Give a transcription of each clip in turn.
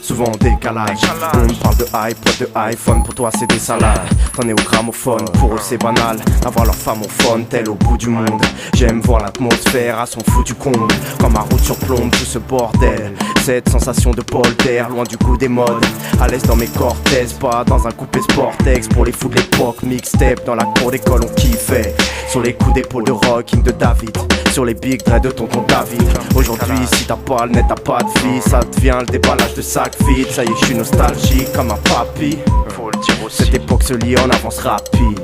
Souvent en décalage, on parle de iPod, de iPhone, pour toi c'est des salades. T'en es au gramophone, pour eux c'est banal. Avoir leur femme au phone, tel au bout du monde. J'aime voir l'atmosphère à son foutu comble. Quand ma route surplombe tout ce bordel. Cette sensation de bol d'air, loin du coup des modes. À l'aise dans mes cortèses, pas dans un coupé Sportex. Pour les fous de l'époque, mixtape dans la cour d'école on kiffait. Sur les coups d'épaule de Rocking de David, sur les big dreads de tonton David. Aujourd'hui si t'as pas le net, t'as pas de vie. Ça devient le déballage de sac vide. Ça y est, je suis nostalgique comme un papy. Faut le dire aussi. Cette époque se lie en avance rapide.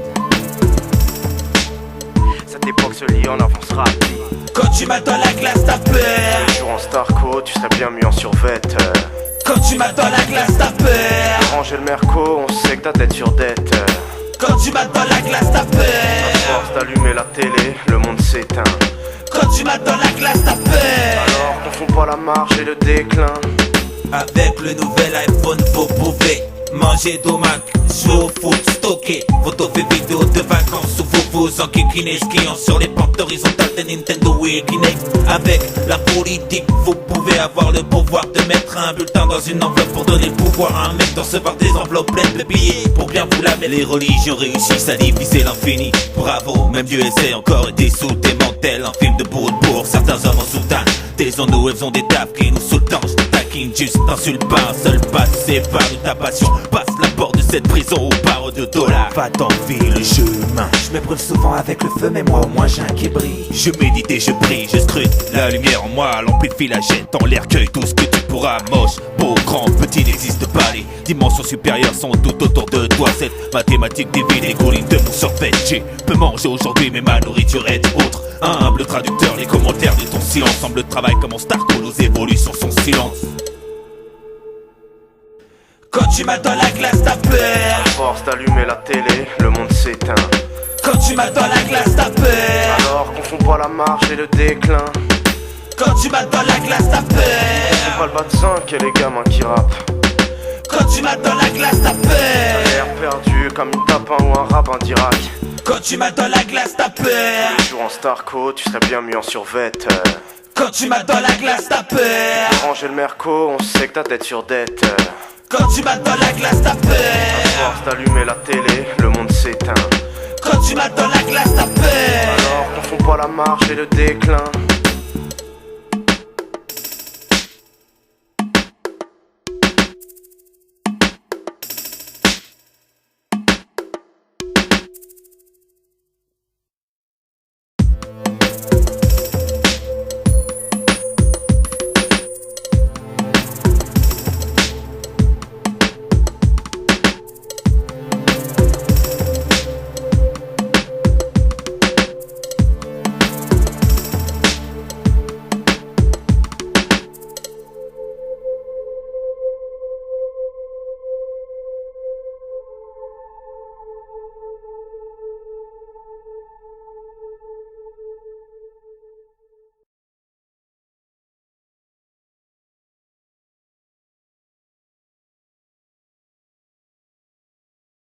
Cette époque se lie en avance rapide. Quand tu m'attends la glace t'as peur. Les jours en Starco, tu serais bien mieux en survette. Quand tu m'attends la glace t'as peur. Ranger le merco, on sait que ta tête sur dette. Quand tu m'attends la glace t'as peur. À force d'allumer la télé, le monde s'éteint. Quand tu m'attends la glace t'as peur. Alors confonds pas la marche et le déclin. Avec le nouvel iPhone, vous pouvez manger au Mac, jouer au foot, stocker vos vidéos de vacances où vous vous enquiquinez, skiant sur les pentes horizontales de Nintendo et Kinect. Avec la politique, vous pouvez avoir le pouvoir de mettre un bulletin dans une enveloppe pour donner le pouvoir à un mec de recevoir des enveloppes pleines de billets pour bien vous la mettre. Les religions réussissent à diviser l'infini. Bravo, même Dieu essaie encore et dissout des mantels. Un film de bourreau de bourre, certains hommes en soutane. Taisons-nous, elles ont des tapes qui nous soutentent. Je taquine juste, t'insulte pas, un seul pas te sépare de ta passion. Passe la porte de cette prison aux barres de dollars. Va t'enfiler le chemin. Je m'éprouve souvent avec le feu, mais moi au moins j'ai un qui brille. Je médite et je prie, je scrute la lumière en moi. L'amplifie la jette en l'air, cueille tout ce que tu pourras. Moche, beau, grand, petit n'existe pas. Les dimensions supérieures sont tout autour de toi. Cette mathématique divine et colline de mon survêt. J'ai peu mangé aujourd'hui, mais ma nourriture est autre. Humble traducteur, les commentaires de ton silence semble le travail comme en Starco, nos évolutions sont silence. Quand tu m'attends la glace t'as peur. À force d'allumer la télé, le monde s'éteint. Quand tu m'attends la glace t'as peur. Alors confonds pas la marche et le déclin. Quand tu m'attends la glace t'as peur. C'est pas le bas de 5 et les gamins qui rappent. Quand tu m'attends la glace t'as peur. T'as l'air perdu comme une tapin ou un rabbin d'Irak. Quand tu m'attends la glace t'as peur. Les jours en Starco, tu serais bien mieux en survette. Quand tu m'attends la glace t'as peur. Ranger le merco, on sait que ta tête sur dette. Quand tu m'attends la glace t'as peur. À force d'allumer la télé, le monde s'éteint. Quand tu m'attends la glace t'as peur. Alors confonds pas la marche et le déclin.